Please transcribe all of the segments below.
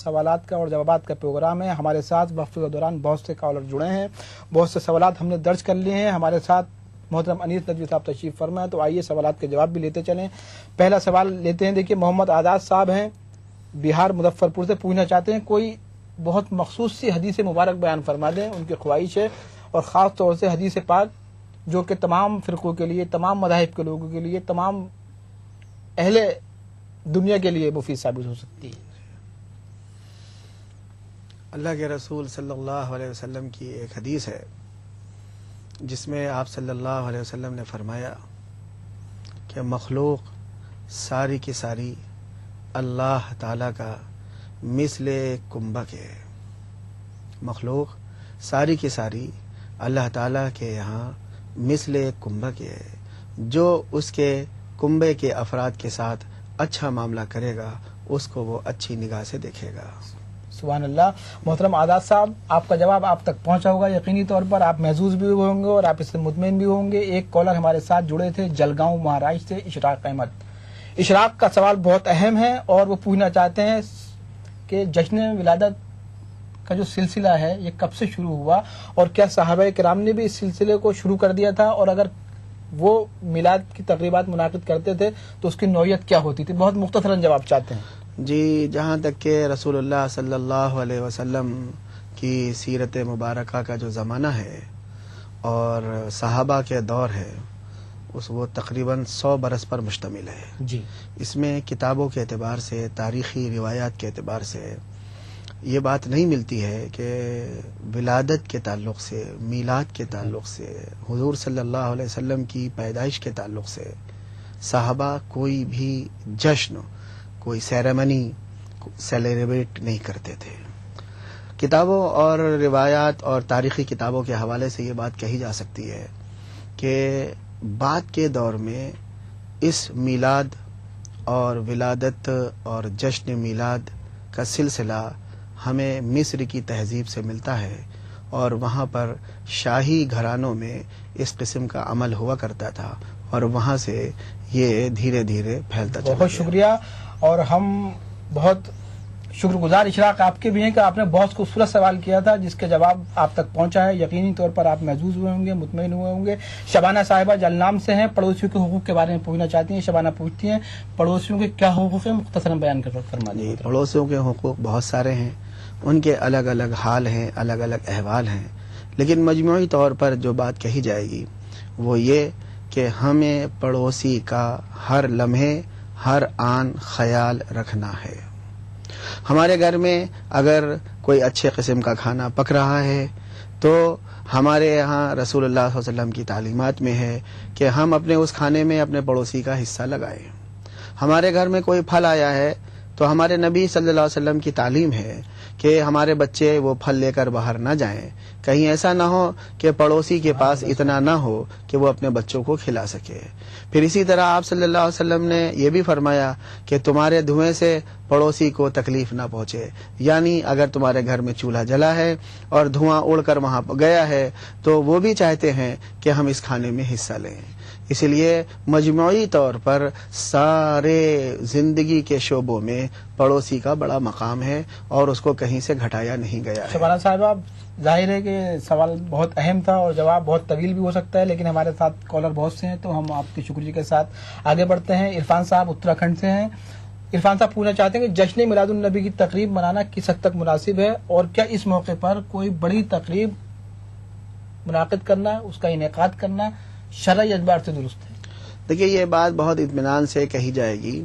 سوالات کا اور جوابات کا پروگرام ہے. ہمارے ساتھ وقفے کے دوران بہت سے کالر جڑے ہیں, بہت سے سوالات ہم نے درج کر لیے ہیں. ہمارے ساتھ محترم انیس ندوی صاحب تشریف فرما ہے, تو آئیے سوالات کے جواب بھی لیتے چلیں. پہلا سوال لیتے ہیں. دیکھیے, محمد آزاد صاحب ہیں, بہار مظفر پور سے, پوچھنا چاہتے ہیں کوئی بہت مخصوص سی حدیث مبارک بیان فرما دیں. ان کی خواہش ہے, اور خاص طور سے حدیث پاک جو کہ تمام فرقوں کے لیے, تمام مذاہب کے لوگوں کے لیے, تمام اہل دنیا کے لیے مفید ثابت ہو سکتی ہے. اللہ کے رسول صلی اللہ علیہ وسلم کی ایک حدیث ہے جس میں آپ صلی اللہ علیہ وسلم نے فرمایا کہ مخلوق ساری کی ساری اللہ تعالیٰ کا مثل کنبک ہے. مخلوق ساری کی ساری اللہ تعالیٰ کے یہاں مثل کنبک ہے. جو اس کے کنبے کے افراد کے ساتھ اچھا معاملہ کرے گا اس کو وہ اچھی نگاہ سے دیکھے گا. سبحان اللہ. محترم آزاد صاحب, آپ کا جواب آپ تک پہنچا ہوگا یقینی طور پر, آپ محظوظ بھی ہوئے ہوں گے اور آپ اس سے مطمئن بھی ہوں گے. ایک کالر ہمارے ساتھ جڑے تھے جلگاؤں مہاراشٹر سے, اشراق احمد. اشراق کا سوال بہت اہم ہے اور وہ پوچھنا چاہتے ہیں کہ جشن ولادت کا جو سلسلہ ہے یہ کب سے شروع ہوا, اور کیا صحابہ کرام نے بھی اس سلسلے کو شروع کر دیا تھا, اور اگر وہ میلاد کی تقریبات منعقد کرتے تھے تو اس کی نوعیت کیا ہوتی تھی؟ بہت مختصراً جواب چاہتے ہیں. جی, جہاں تک کہ رسول اللہ صلی اللہ علیہ وسلم کی سیرت مبارکہ کا جو زمانہ ہے اور صحابہ کے دور ہے وہ تقریباً 100 برس پر مشتمل ہے. جی, اس میں کتابوں کے اعتبار سے, تاریخی روایات کے اعتبار سے یہ بات نہیں ملتی ہے کہ ولادت کے تعلق سے, میلاد کے تعلق سے, حضور صلی اللہ علیہ وسلم کی پیدائش کے تعلق سے صحابہ کوئی بھی جشن, کوئی سیریمنی سیلیبریٹ نہیں کرتے تھے. کتابوں اور روایات اور تاریخی کتابوں کے حوالے سے یہ بات کہی جا سکتی ہے کہ بعد کے دور میں اس میلاد اور ولادت اور جشن میلاد کا سلسلہ ہمیں مصر کی تہذیب سے ملتا ہے, اور وہاں پر شاہی گھرانوں میں اس قسم کا عمل ہوا کرتا تھا, اور وہاں سے یہ دھیرے دھیرے پھیلتا چلا. بہت شکریہ, اور ہم بہت شکر گزار اشراق آپ کے بھی ہیں کہ آپ نے بہت خوبصورت سوال کیا تھا جس کے جواب آپ تک پہنچا ہے. یقینی طور پر آپ محظوظ ہوئے ہوں گے, مطمئن ہوئے ہوں گے. شبانہ صاحبہ جلنام سے ہیں, پڑوسیوں کے حقوق کے بارے میں پوچھنا چاہتی ہیں. شبانہ پوچھتی ہیں پڑوسیوں کے کیا حقوق ہیں, مختصراً بیان فرما دیں. پڑوسیوں کے حقوق بہت سارے ہیں, ان کے الگ الگ حال ہیں, الگ الگ احوال ہیں, لیکن مجموعی طور پر جو بات کہی جائے گی وہ یہ کہ ہمیں پڑوسی کا ہر لمحے, ہر آن خیال رکھنا ہے. ہمارے گھر میں اگر کوئی اچھے قسم کا کھانا پک رہا ہے تو ہمارے یہاں رسول اللہ صلی اللہ علیہ وسلم کی تعلیمات میں ہے کہ ہم اپنے اس کھانے میں اپنے پڑوسی کا حصہ لگائیں. ہمارے گھر میں کوئی پھل آیا ہے تو ہمارے نبی صلی اللہ علیہ وسلم کی تعلیم ہے کہ ہمارے بچے وہ پھل لے کر باہر نہ جائیں, کہیں ایسا نہ ہو کہ پڑوسی کے پاس اتنا نہ ہو کہ وہ اپنے بچوں کو کھلا سکے. پھر اسی طرح آپ صلی اللہ علیہ وسلم نے یہ بھی فرمایا کہ تمہارے دھوئیں سے پڑوسی کو تکلیف نہ پہنچے, یعنی اگر تمہارے گھر میں چولہا جلا ہے اور دھواں اڑ کر وہاں گیا ہے تو وہ بھی چاہتے ہیں کہ ہم اس کھانے میں حصہ لیں. اس لیے مجموعی طور پر سارے زندگی کے شعبوں میں پڑوسی کا بڑا مقام ہے اور اس کو کہیں سے گھٹایا نہیں گیا ہے. شبانہ صاحبہ, ظاہر ہے کہ سوال بہت اہم تھا اور جواب بہت طویل بھی ہو سکتا ہے, لیکن ہمارے ساتھ کالر بہت سے ہیں تو ہم آپ کے شکریہ کے ساتھ آگے بڑھتے ہیں. عرفان صاحب اتراکھنڈ سے ہیں. عرفان صاحب پوچھنا چاہتے ہیں کہ جشن میلاد النبی کی تقریب منانا کس حد تک مناسب ہے, اور کیا اس موقع پر کوئی بڑی تقریب منعقد کرنا, اس کا انعقاد کرنا شرعی اعتبار سے درست ہے؟ دیکھیے, یہ بات بہت اطمینان سے کہی جائے گی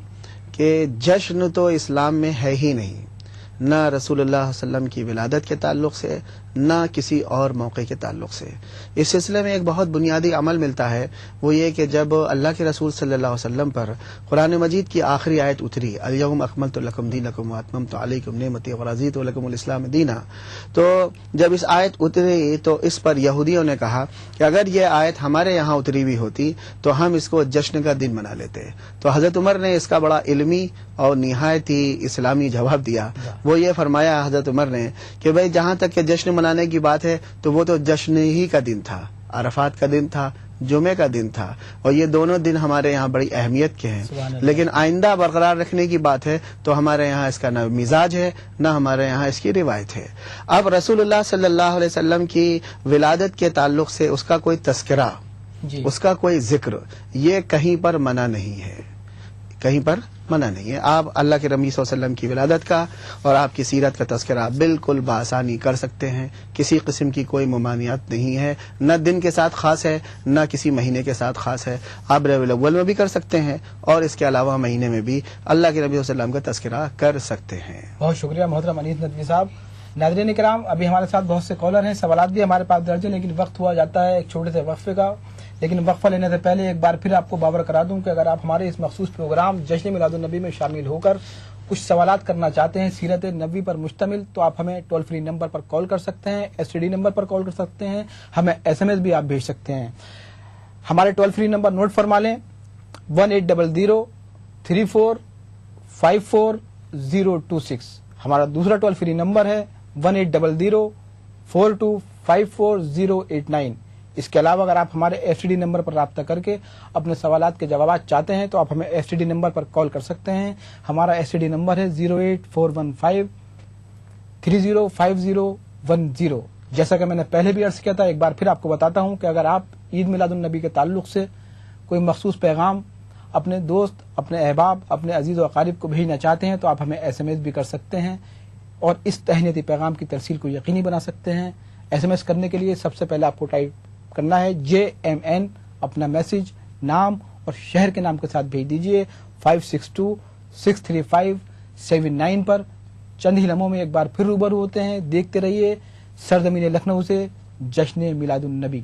کہ جشن تو اسلام میں ہے ہی نہیں, نہ رسول اللہ صلی اللہ علیہ وسلم کی ولادت کے تعلق سے, نہ کسی اور موقع کے تعلق سے. اس سلسلے میں ایک بہت بنیادی عمل ملتا ہے, وہ یہ کہ جب اللہ کے رسول صلی اللہ علیہ وسلم پر قرآن مجید کی آخری آیت اتری, الیوم اکملت لکم دینکم واتممت علیکم نعمتی ورضیت لکم الاسلام دینا, تو جب اس آیت اتری تو اس پر یہودیوں نے کہا کہ اگر یہ آیت ہمارے یہاں اتری ہوئی ہوتی تو ہم اس کو جشن کا دن منا لیتے. تو حضرت عمر نے اس کا بڑا علمی اور نہایت ہی اسلامی جواب دیا. وہ یہ فرمایا حضرت عمر نے کہ بھئی جہاں تک کہ جشن منانے کی بات ہے تو وہ تو جشن ہی کا دن تھا, عرفات کا دن تھا, جمعے کا دن تھا، اور یہ دونوں دن ہمارے یہاں بڑی اہمیت کے ہیں، لیکن آئندہ برقرار رکھنے کی بات ہے تو ہمارے یہاں اس کا نہ مزاج ہے نہ ہمارے یہاں اس کی روایت ہے۔ اب رسول اللہ صلی اللہ علیہ وسلم کی ولادت کے تعلق سے اس کا کوئی تذکرہ، اس کا کوئی ذکر، یہ کہیں پر منع نہیں ہے، کہیں پر منع نہیں ہے۔ آپ اللہ کے نبی صلی اللہ علیہ وسلم کی ولادت کا اور آپ کی سیرت کا تذکرہ بالکل بآسانی کر سکتے ہیں، کسی قسم کی کوئی ممانعت نہیں ہے، نہ دن کے ساتھ خاص ہے نہ کسی مہینے کے ساتھ خاص ہے۔ آپ ربیع الاول میں بھی کر سکتے ہیں اور اس کے علاوہ مہینے میں بھی اللہ کے نبی صلی اللہ علیہ وسلم کا تذکرہ کر سکتے ہیں۔ بہت شکریہ محترم انیس ندوی صاحب۔ ناظرین کرام، ابھی ہمارے ساتھ بہت سے کالر ہیں، سوالات بھی ہمارے پاس درج ہیں، لیکن وقت ہوا جاتا ہے ایک چھوٹے سے وقفے کا۔ لیکن وقفہ لینے سے پہلے ایک بار پھر آپ کو باور کرا دوں کہ اگر آپ ہمارے اس مخصوص پروگرام جشن میلاد النبی میں شامل ہو کر کچھ سوالات کرنا چاہتے ہیں سیرت نبوی پر مشتمل، تو آپ ہمیں ٹول فری نمبر پر کال کر سکتے ہیں، STD نمبر پر کال کر سکتے ہیں، ہمیں SMS بھی آپ بھیج سکتے ہیں۔ ہمارے ٹول فری نمبر نوٹ فرما لیں: 180034544026۔ ہمارا دوسرا ٹول فری نمبر ہے 180042544089۔ اس کے علاوہ اگر آپ ہمارے STD نمبر پر رابطہ کر کے اپنے سوالات کے جوابات چاہتے ہیں تو آپ ہمیں STD نمبر پر کال کر سکتے ہیں۔ ہمارا STD نمبر ہے 08415305010۔ جیسا کہ میں نے پہلے بھی عرض کیا تھا، ایک بار پھر آپ کو بتاتا ہوں کہ اگر آپ عید میلاد النبی کے تعلق سے کوئی مخصوص پیغام اپنے دوست، اپنے احباب، اپنے عزیز و اقارب کو بھیجنا چاہتے ہیں تو آپ ہمیں SMS بھی کر سکتے ہیں اور اس تہنیتی پیغام کی ترسیل کو یقینی بنا سکتے ہیں۔ SMS کرنے کے لیے سب سے پہلے آپ کو ٹائپ کرنا ہے JMN، اپنا میسج، نام اور شہر کے نام کے ساتھ بھیج دیجئے 56263579 پر۔ چند ہی لمحوں میں ایک بار پھر روبرو ہوتے ہیں۔ دیکھتے رہیے سرزمین لکھنؤ سے جشن میلاد النبی۔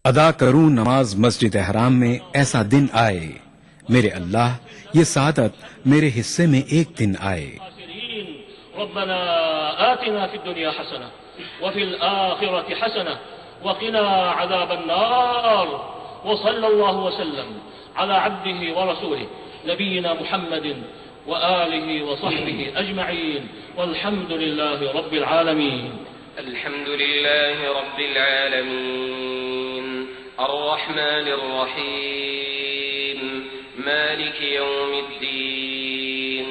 ادا کروں نماز مسجد حرام میں ایسا دن آئے، میرے اللہ یہ سعادت میرے حصے میں ایک دن آئے۔ ربنا آتنا في الدنيا حسنة وفي الآخرة حسنة وقنا عذاب النار، وصلى الله وسلم على عبده ورسوله نبينا محمد وآله وصحبه أجمعين، والحمد لله رب العالمين۔ الحمد لله رب العالمين الرحمن الرحيم مالك يوم الدين،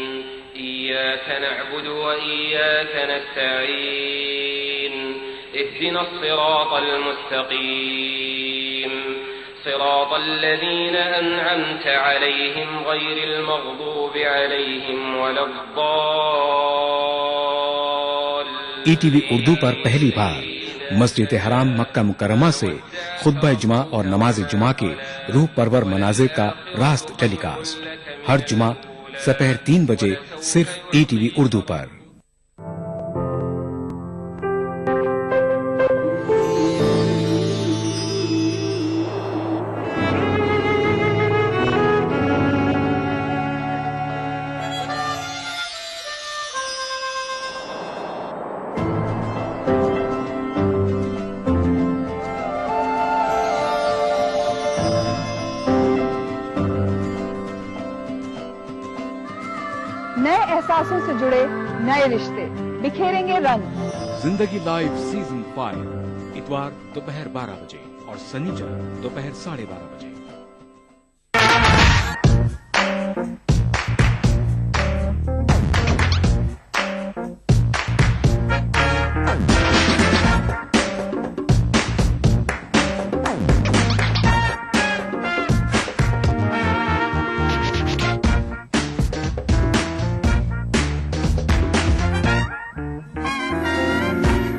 إياك نعبد وإياك نستعين، اهدنا الصراط المستقيم صراط الذين أنعمت عليهم غير المغضوب عليهم ولا الضالين۔ ETV اردو پر پہلی بار مسجد حرام مکہ مکرمہ سے خطبہ جمعہ اور نماز جمعہ کے روح پرور مناظر کا راست ٹیلی کاسٹ ہر جمعہ دوپہر 3 بجے صرف ETV اردو پر۔ نئے احساسوں سے جڑے نئے رشتے بکھیریں گے رنگ۔ زندگی لائیو سیزن 5 اتوار دوپہر 12 بجے اور سنیچر دوپہر 12:30 بجے۔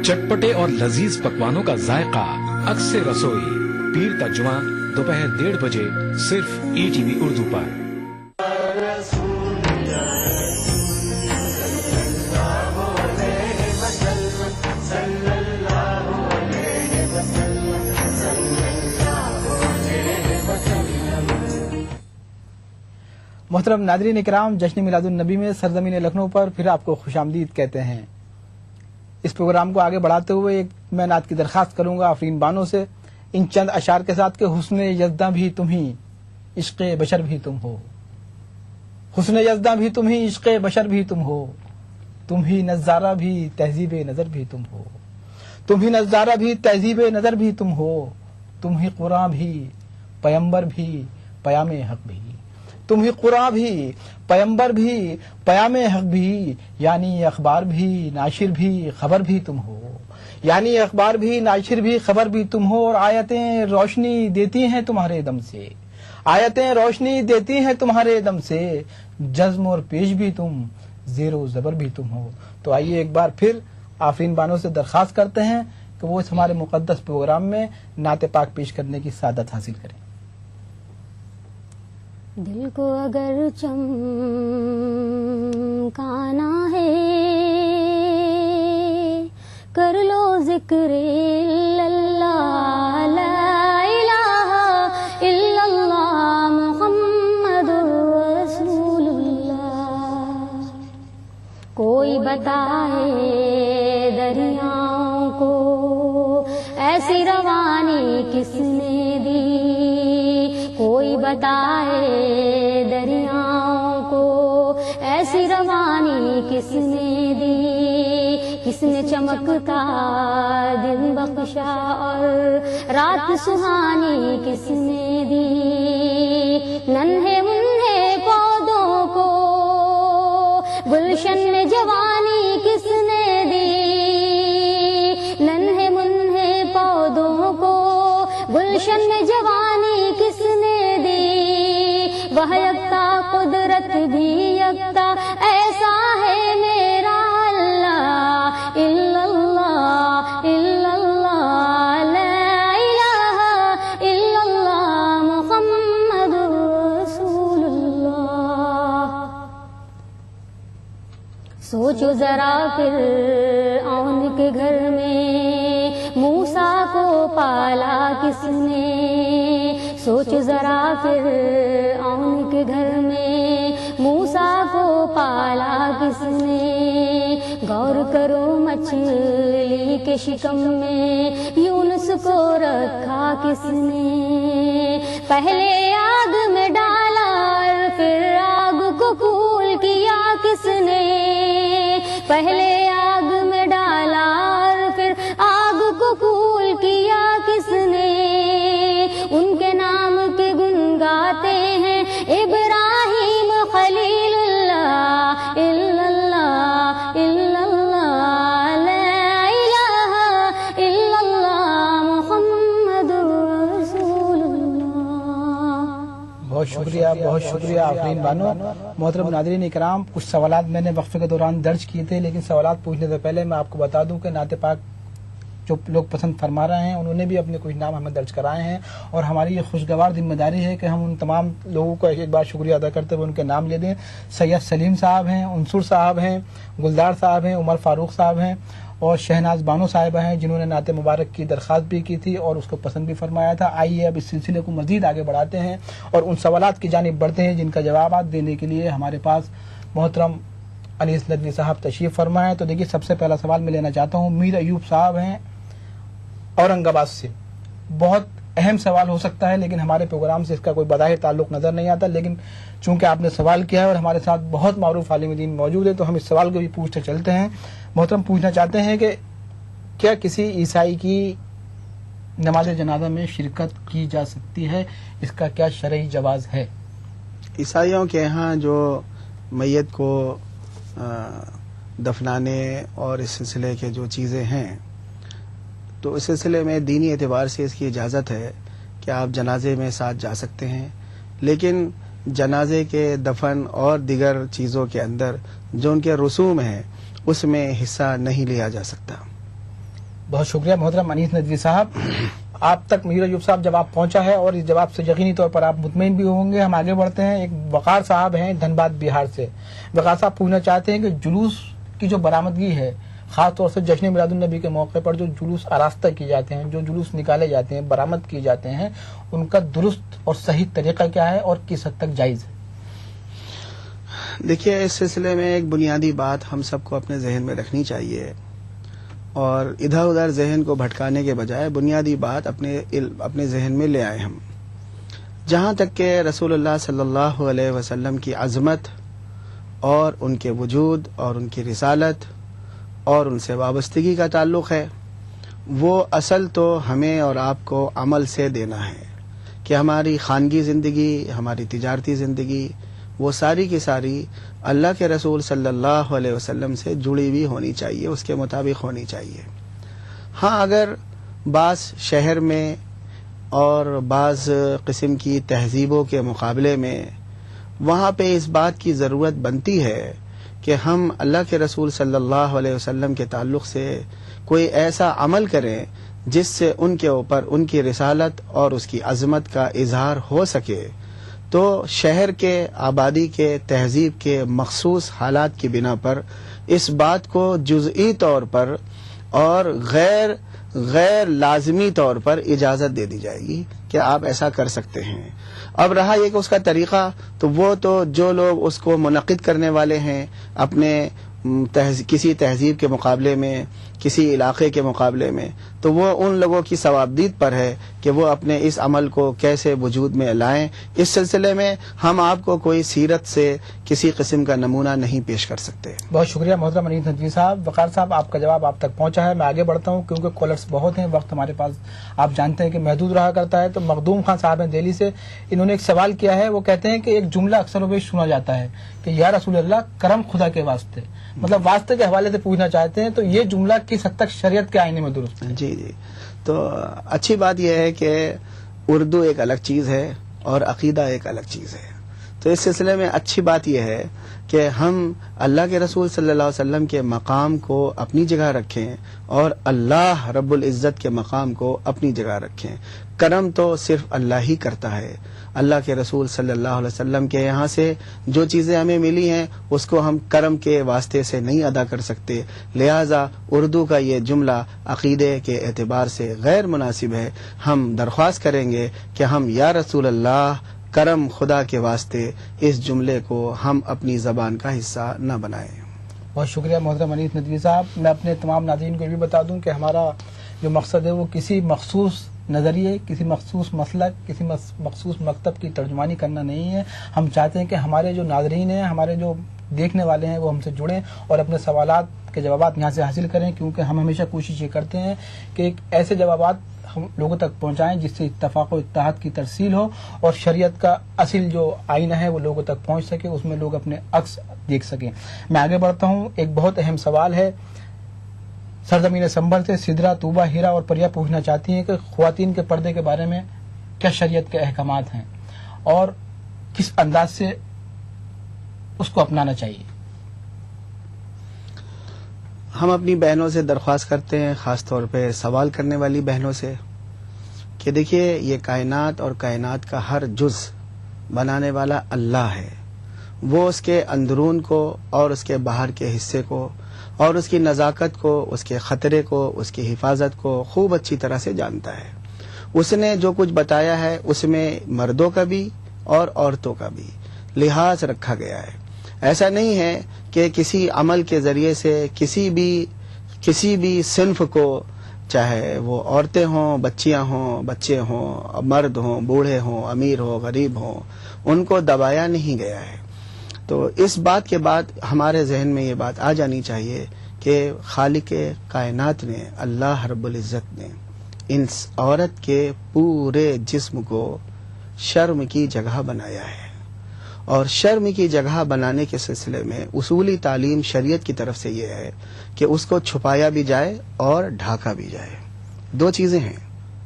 چٹپٹے اور لذیذ پکوانوں کا ذائقہ عکس رسوئی پیر کا جمعہ دوپہر 1:30 بجے صرف ETV اردو پر۔ محترم ناظرین کرام، جشن میلاد النبی میں سرزمین لکھنؤ پر پھر آپ کو خوش آمدید کہتے ہیں۔ اس پروگرام کو آگے بڑھاتے ہوئے ایک میں نعت کی درخواست کروں گا آفرین بانو سے ان چند اشعار کے ساتھ کہ حسن یزداں بھی تم ہی عشق بشر بھی تم ہو، حسن یزداں بھی تم ہی عشق بشر بھی تم ہو، تم ہی نظارہ بھی تہذیب نظر بھی تم ہو، تم ہی نظارہ بھی تہذیب نظر بھی تم ہو، تم ہی قرآن بھی پیمبر بھی پیام حق بھی، تم ہی قرآن بھی پیمبر بھی پیام حق بھی، یعنی اخبار بھی ناشر بھی خبر بھی تم ہو، یعنی اخبار بھی ناشر بھی خبر بھی تم ہو، اور آیتیں روشنی دیتی ہیں تمہارے دم سے، آیتیں روشنی دیتی ہیں تمہارے دم سے، جزم اور پیش بھی تم زیر و زبر بھی تم ہو۔ تو آئیے ایک بار پھر آفرین بانو سے درخواست کرتے ہیں کہ وہ اس ہمارے مقدس پروگرام میں نعت پاک پیش کرنے کی سعادت حاصل کریں۔ دل کو اگر چمکانا ہے کر لو ذکر اللہ، لا الہ الا اللہ محمد رسول اللہ۔ کوئی بتائے دریاؤں کو ایسی روانی کس نے دی، کوئی بتائے دریاؤں کو ایسی روانی کس نے دی، کس نے چمکتا دن بخشا اور رات سہانی کس نے دی، ننھے منھے پودوں کو گلشن میں جوانی کس نے دی، ننھے منھے پودوں کو گلشن میں جوانی کس نے دی، وہ یکتا قدرت بھی یکتا ایسا ہے میرا اللہ، الا اللہ الا اللہ، لا الہ الا اللہ محمد رسول اللہ۔ سوچو ذرا فرعون کے گھر میں موسیٰ کو پالا کس نے، سوچو ذرا فرعون کے گھر میں موسیٰ کو پالا کس نے، غور کرو مچھلی کے شکم میں یونس کو رکھا کس نے، پہلے آگ میں ڈالا اور پھر آگ کو کول کیا کس نے، پہلے آگ میں ڈالا اور پھر آگ کو کول کیا کس نے، ان کے نام کے گن گاتے ہیں ابراہیم خلیل اللہ، الا اللہ الا اللہ، لا الہ الا اللہ محمد رسول اللہ۔ بہت شکریہ آفرین بانو۔ محترم ناظرین اکرام، کچھ سوالات میں نے وقفے کے دوران درج کیے تھے، لیکن سوالات پوچھنے سے پہلے میں آپ کو بتا دوں کہ نعت پاک جو لوگ پسند فرما رہے ہیں انہوں نے بھی اپنے کچھ نام ہمیں درج کرائے ہیں، اور ہماری یہ خوشگوار ذمہ داری ہے کہ ہم ان تمام لوگوں کا ایک بار شکریہ ادا کرتے ہوئے ان کے نام لے دیں۔ سید سلیم صاحب ہیں، انصر صاحب ہیں، گلدار صاحب ہیں، عمر فاروق صاحب ہیں، اور شہناز بانو صاحبہ ہیں جنہوں نے نعت مبارک کی درخواست بھی کی تھی اور اس کو پسند بھی فرمایا تھا۔ آئیے اب اس سلسلے کو مزید آگے بڑھاتے ہیں اور ان سوالات کی جانب بڑھتے ہیں جن کا جوابات دینے کے لیے ہمارے پاس محترم انیس ندوی صاحب تشریف فرمائے۔ تو دیکھیے، سب سے پہلا سوال میں لینا چاہتا ہوں، میر ایوب صاحب ہیں اورنگ آباد سے۔ بہت اہم سوال ہو سکتا ہے لیکن ہمارے پروگرام سے اس کا کوئی بظاہر تعلق نظر نہیں آتا، لیکن چونکہ آپ نے سوال کیا ہے اور ہمارے ساتھ بہت معروف عالم دین موجود ہے تو ہم اس سوال کو بھی پوچھتے چلتے ہیں۔ محترم پوچھنا چاہتے ہیں کہ کیا کسی عیسائی کی نماز جنازہ میں شرکت کی جا سکتی ہے، اس کا کیا شرعی جواز ہے؟ عیسائیوں کے ہاں جو میت کو دفنانے اور اس سلسلے کے جو چیزیں ہیں تو اس سلسلے میں دینی اعتبار سے اس کی اجازت ہے کہ آپ جنازے میں ساتھ جا سکتے ہیں، لیکن جنازے کے دفن اور دیگر چیزوں کے اندر جو ان کے رسوم ہیں اس میں حصہ نہیں لیا جا سکتا۔ بہت شکریہ محترم انیس ندوی صاحب۔ آپ تک میر ایوب صاحب جواب پہنچا ہے اور اس جواب سے یقینی طور پر آپ مطمئن بھی ہوں گے۔ ہم آگے بڑھتے ہیں، ایک وقار صاحب ہیں دھنباد بہار سے۔ وقار صاحب پوچھنا چاہتے ہیں کہ جلوس کی جو برآمدگی ہے، خاص طور سے جشن میلاد النبی کے موقع پر جو جلوس آراستہ کیے جاتے ہیں، جو جلوس نکالے جاتے ہیں، برآمد کیے جاتے ہیں، ان کا درست اور صحیح طریقہ کیا ہے اور کس حد تک جائز ہے؟ دیکھیے، اس سلسلے میں ایک بنیادی بات ہم سب کو اپنے ذہن میں رکھنی چاہیے، اور ادھر ادھر ذہن کو بھٹکانے کے بجائے بنیادی بات اپنے ذہن میں لے آئے ہم. جہاں تک کہ رسول اللہ صلی اللہ علیہ وسلم کی عظمت اور ان کے وجود اور ان کی رسالت اور ان سے وابستگی کا تعلق ہے، وہ اصل تو ہمیں اور آپ کو عمل سے دینا ہے کہ ہماری خانگی زندگی، ہماری تجارتی زندگی، وہ ساری کی ساری اللہ کے رسول صلی اللہ علیہ وسلم سے جڑی ہوئی ہونی چاہیے، اس کے مطابق ہونی چاہیے. ہاں اگر بعض شہر میں اور بعض قسم کی تہذیبوں کے مقابلے میں وہاں پہ اس بات کی ضرورت بنتی ہے کہ ہم اللہ کے رسول صلی اللہ علیہ وسلم کے تعلق سے کوئی ایسا عمل کریں جس سے ان کے اوپر ان کی رسالت اور اس کی عظمت کا اظہار ہو سکے، تو شہر کے، آبادی کے، تہذیب کے مخصوص حالات کی بنا پر اس بات کو جزئی طور پر اور غیر لازمی طور پر اجازت دے دی جائے گی کہ آپ ایسا کر سکتے ہیں. اب رہا یہ کہ اس کا طریقہ، تو وہ تو جو لوگ اس کو منعقد کرنے والے ہیں اپنے کسی تہذیب کے مقابلے میں، کسی علاقے کے مقابلے میں، تو وہ ان لوگوں کی ثوابدید پر ہے کہ وہ اپنے اس عمل کو کیسے وجود میں لائیں. اس سلسلے میں ہم آپ کو کوئی سیرت سے کسی قسم کا نمونہ نہیں پیش کر سکتے. بہت شکریہ محترم انیس ندوی صاحب. وقار صاحب، آپ کا جواب آپ تک پہنچا ہے. میں آگے بڑھتا ہوں کیونکہ کالرز بہت ہیں، وقت ہمارے پاس آپ جانتے ہیں کہ محدود رہا کرتا ہے. تو مخدوم خان صاحب ہیں دہلی سے، انہوں نے ایک سوال کیا ہے. وہ کہتے ہیں کہ ایک جملہ اکثر و بیش سنا جاتا ہے کہ یا رسول اللہ کرم خدا کے واسطے، مطلب واسطے کے حوالے سے پوچھنا چاہتے ہیں تو یہ جملہ کس حد تک شریعت کے آئینے میں درست ہے؟ جی، تو اچھی بات یہ ہے کہ اردو ایک الگ چیز ہے اور عقیدہ ایک الگ چیز ہے. تو اس سلسلے میں اچھی بات یہ ہے کہ ہم اللہ کے رسول صلی اللہ علیہ وسلم کے مقام کو اپنی جگہ رکھیں اور اللہ رب العزت کے مقام کو اپنی جگہ رکھیں. کرم تو صرف اللہ ہی کرتا ہے. اللہ کے رسول صلی اللہ علیہ وسلم کے یہاں سے جو چیزیں ہمیں ملی ہیں اس کو ہم کرم کے واسطے سے نہیں ادا کر سکتے. لہذا اردو کا یہ جملہ عقیدے کے اعتبار سے غیر مناسب ہے. ہم درخواست کریں گے کہ ہم یا رسول اللہ کرم خدا کے واسطے اس جملے کو ہم اپنی زبان کا حصہ نہ بنائیں. بہت شکریہ محترم انیس ندوی صاحب. میں اپنے تمام ناظرین کو یہ بھی بتا دوں کہ ہمارا جو مقصد ہے وہ کسی مخصوص نظریے، کسی مخصوص مسلک، کسی مخصوص مکتب کی ترجمانی کرنا نہیں ہے. ہم چاہتے ہیں کہ ہمارے جو ناظرین ہیں، ہمارے جو دیکھنے والے ہیں، وہ ہم سے جڑیں اور اپنے سوالات کے جوابات یہاں سے حاصل کریں، کیونکہ ہم ہمیشہ کوشش یہ کرتے ہیں کہ ایک ایسے جوابات ہم لوگوں تک پہنچائیں جس سے اتفاق و اتحاد کی ترسیل ہو اور شریعت کا اصل جو آئینہ ہے وہ لوگوں تک پہنچ سکے، اس میں لوگ اپنے عکس دیکھ سکیں. میں آگے بڑھتا ہوں. ایک بہت اہم سوال ہے. سرزمین سنبھل سے سدرا، طوبہ، ہیرا اور پریا پوچھنا چاہتی ہیں کہ خواتین کے پردے کے بارے میں کیا شریعت کے احکامات ہیں اور کس انداز سے اس کو اپنانا چاہیے. ہم اپنی بہنوں سے درخواست کرتے ہیں، خاص طور پہ سوال کرنے والی بہنوں سے، کہ دیکھیے یہ کائنات اور کائنات کا ہر جز بنانے والا اللہ ہے. وہ اس کے اندرون کو اور اس کے باہر کے حصے کو اور اس کی نزاکت کو، اس کے خطرے کو، اس کی حفاظت کو خوب اچھی طرح سے جانتا ہے. اس نے جو کچھ بتایا ہے اس میں مردوں کا بھی اور عورتوں کا بھی لحاظ رکھا گیا ہے. ایسا نہیں ہے کہ کسی عمل کے ذریعے سے کسی بھی صنف کو، چاہے وہ عورتیں ہوں، بچیاں ہوں، بچے ہوں، مرد ہوں، بوڑھے ہوں، امیر ہوں، غریب ہوں، ان کو دبایا نہیں گیا ہے. تو اس بات کے بعد ہمارے ذہن میں یہ بات آ جانی چاہیے کہ خالق کائنات نے، اللہ رب العزت نے ان عورت کے پورے جسم کو شرم کی جگہ بنایا ہے. اور شرم کی جگہ بنانے کے سلسلے میں اصولی تعلیم شریعت کی طرف سے یہ ہے کہ اس کو چھپایا بھی جائے اور ڈھاکا بھی جائے. دو چیزیں ہیں،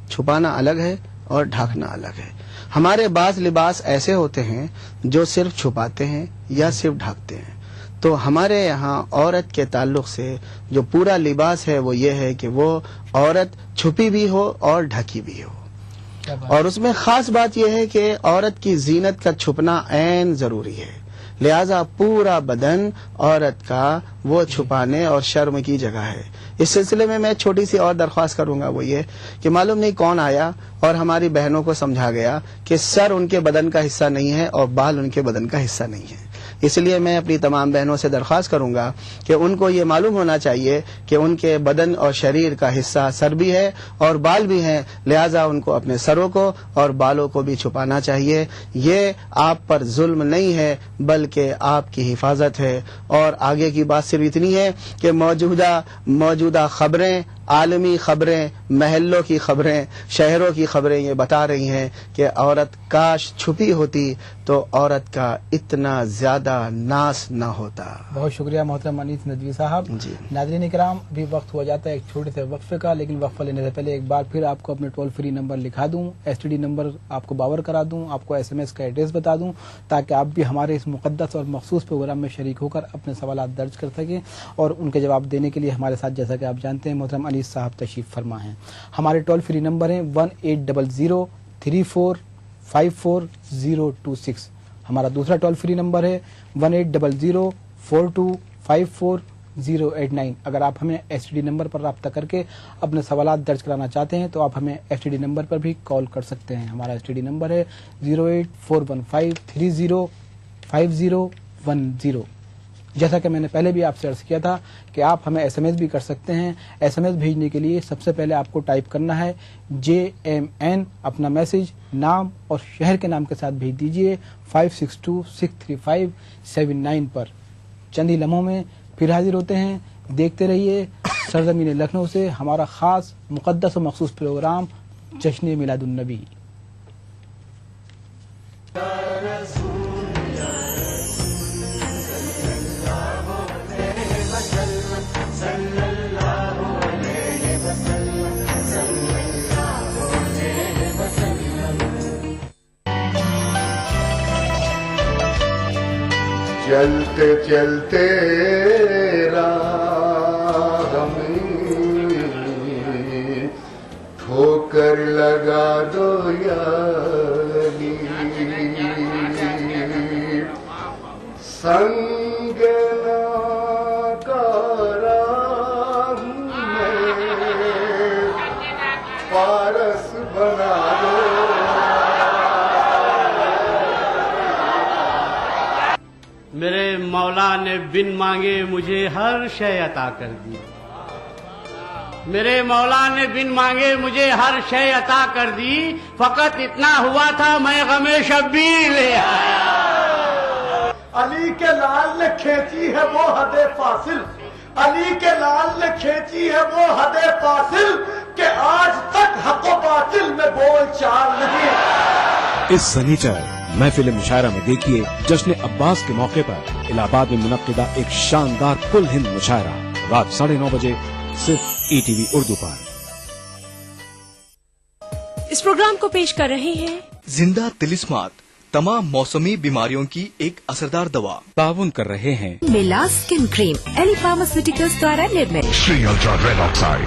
چھپانا الگ ہے اور ڈھانکنا الگ ہے. ہمارے بعض لباس ایسے ہوتے ہیں جو صرف چھپاتے ہیں یا صرف ڈھانکتے ہیں. تو ہمارے یہاں عورت کے تعلق سے جو پورا لباس ہے وہ یہ ہے کہ وہ عورت چھپی بھی ہو اور ڈھکی بھی ہو. اور اس میں خاص بات یہ ہے کہ عورت کی زینت کا چھپنا عین ضروری ہے. لہذا پورا بدن عورت کا وہ چھپانے اور شرم کی جگہ ہے. اس سلسلے میں میں چھوٹی سی اور درخواست کروں گا، وہ یہ کہ معلوم نہیں کون آیا اور ہماری بہنوں کو سمجھا گیا کہ سر ان کے بدن کا حصہ نہیں ہے اور بال ان کے بدن کا حصہ نہیں ہے. اس لیے میں اپنی تمام بہنوں سے درخواست کروں گا کہ ان کو یہ معلوم ہونا چاہیے کہ ان کے بدن اور شریر کا حصہ سر بھی ہے اور بال بھی ہیں، لہذا ان کو اپنے سروں کو اور بالوں کو بھی چھپانا چاہیے. یہ آپ پر ظلم نہیں ہے بلکہ آپ کی حفاظت ہے. اور آگے کی بات صرف اتنی ہے کہ موجودہ خبریں، عالمی خبریں، محلوں کی خبریں، شہروں کی خبریں یہ بتا رہی ہیں کہ عورت کاش چھپی ہوتی تو عورت کا اتنا زیادہ ناس نہ ہوتا. بہت شکریہ محترم انیس ندوی صاحب. جی. ناظرین کرام، ابھی وقت ہو جاتا ہے ایک چھوٹے سے وقفے کا، لیکن وقفہ لینے سے پہلے ایک بار پھر آپ کو اپنے ٹول فری نمبر لکھا دوں، STD نمبر آپ کو باور کرا دوں، آپ کو SMS کا ایڈریس بتا دوں، تاکہ آپ بھی ہمارے اس مقدس اور مخصوص پروگرام میں شریک ہو کر اپنے سوالات درج کر سکیں اور ان کے جواب دینے کے لیے ہمارے ساتھ، جیسا کہ آپ جانتے ہیں، محترم انیس صاحب تشریف فرما ہیں. ہمارے ٹول فری نمبر ہیں 180034544026. ہمارا دوسرا ٹول فری نمبر ہے 180042544089. اگر آپ ہمیں STD نمبر پر رابطہ کر کے اپنے سوالات درج کرانا چاہتے ہیں تو آپ ہمیں STD نمبر پر بھی کال کر سکتے ہیں. ہمارا STD نمبر ہے 08415305010. جیسا کہ میں نے پہلے بھی آپ سے عرض کیا تھا کہ آپ ہمیں SMS بھی کر سکتے ہیں. SMS بھیجنے کے لیے سب سے پہلے آپ کو ٹائپ کرنا ہے JMN، اپنا میسج نام اور شہر کے نام کے ساتھ بھیج دیجئے 56263579 پر. چند ہی لمحوں میں پھر حاضر ہوتے ہیں. دیکھتے رہیے سرزمین لکھنؤ سے ہمارا خاص مقدس و مخصوص پروگرام جشن میلاد النبی. چلتے چلتے راہ میں ٹھوکر لگا دو یاری، سنگ ناکارہ میں پارس بنا دو. میرے مولا نے بن مانگے مجھے ہر شے عطا کر دی. میرے مولا نے بن مانگے مجھے ہر شے عطا کر دی. فقط اتنا ہوا تھا میں غم شبیر لے آیا. علی کے لال نے کھینچی ہے وہ حد فاصل، علی کے لال نے کھینچی ہے وہ حد فاصل کہ آج تک حق و باطل میں بول چال نہیں. اس سنیچر محفل مشاعرہ میں دیکھیے جشن عباس کے موقع پر الہ آباد میں منعقدہ ایک شاندار کل ہند مشاعرہ رات 9:30 بجے صرف ETV اردو پر. اس پروگرام کو پیش کر رہے ہیں زندہ تلسمات، تمام موسمی بیماریوں کی ایک اثردار دوا. تعاون کر رہے ہیں میلا اسکن کریم، ایلی فارماسیوٹیکلز دوارا نرمت. شری الٹرا ریڈ آکسائڈ،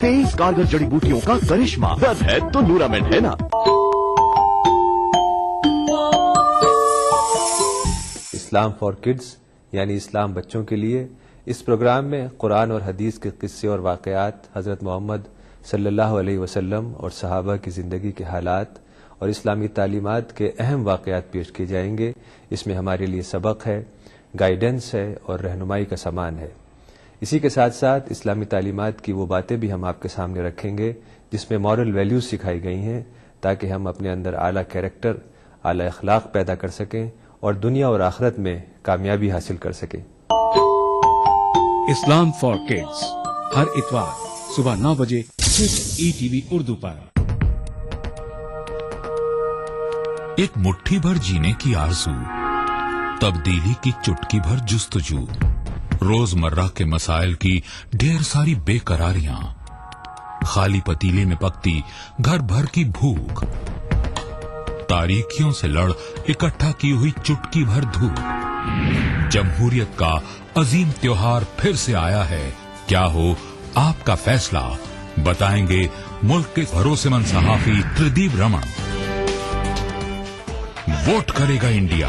23 کارگر جڑی بوٹیوں کا کرشمہ، درد ہے تو نورامنٹ ہے نا. اسلام فار کڈز یعنی اسلام بچوں کے لیے، اس پروگرام میں قرآن اور حدیث کے قصے اور واقعات، حضرت محمد صلی اللہ علیہ وسلم اور صحابہ کی زندگی کے حالات اور اسلامی تعلیمات کے اہم واقعات پیش کیے جائیں گے. اس میں ہمارے لیے سبق ہے، گائیڈنس ہے اور رہنمائی کا سامان ہے. اسی کے ساتھ ساتھ اسلامی تعلیمات کی وہ باتیں بھی ہم آپ کے سامنے رکھیں گے جس میں مورل ویلیوز سکھائی گئی ہیں، تاکہ ہم اپنے اندر اعلیٰ کیریکٹر، اعلیٰ اخلاق پیدا کر سکیں اور دنیا اور آخرت میں کامیابی حاصل کر سکیں. اسلام فار کڈز ہر اتوار صبح 9 بجے صرف ETV اردو پر. ایک مٹھی بھر جینے کی آرزو، تبدیلی کی چٹکی بھر جستجو، روزمرہ کے مسائل کی ڈھیر ساری بے قراریاں، خالی پتیلے میں پکتی گھر بھر کی بھوک، تاریکیوں سے لڑ اکٹھا کی ہوئی چٹکی بھر دھوپ. جمہوریت کا عظیم تیوہار پھر سے آیا ہے. کیا ہو آپ کا فیصلہ؟ بتائیں گے ملک کے بھروسے مند صحافی تردیپ رمن. ووٹ کرے گا انڈیا.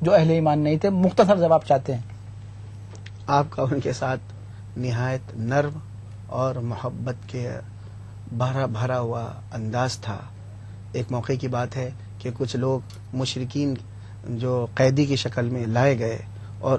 جو اہل ایمان نہیں تھے؟ مختصر جواب چاہتے ہیں. آپ کا ان کے ساتھ نہایت نرم اور محبت کے بھرا ہوا انداز تھا. ایک موقع کی بات ہے کہ کچھ لوگ مشرکین جو قیدی کی شکل میں لائے گئے اور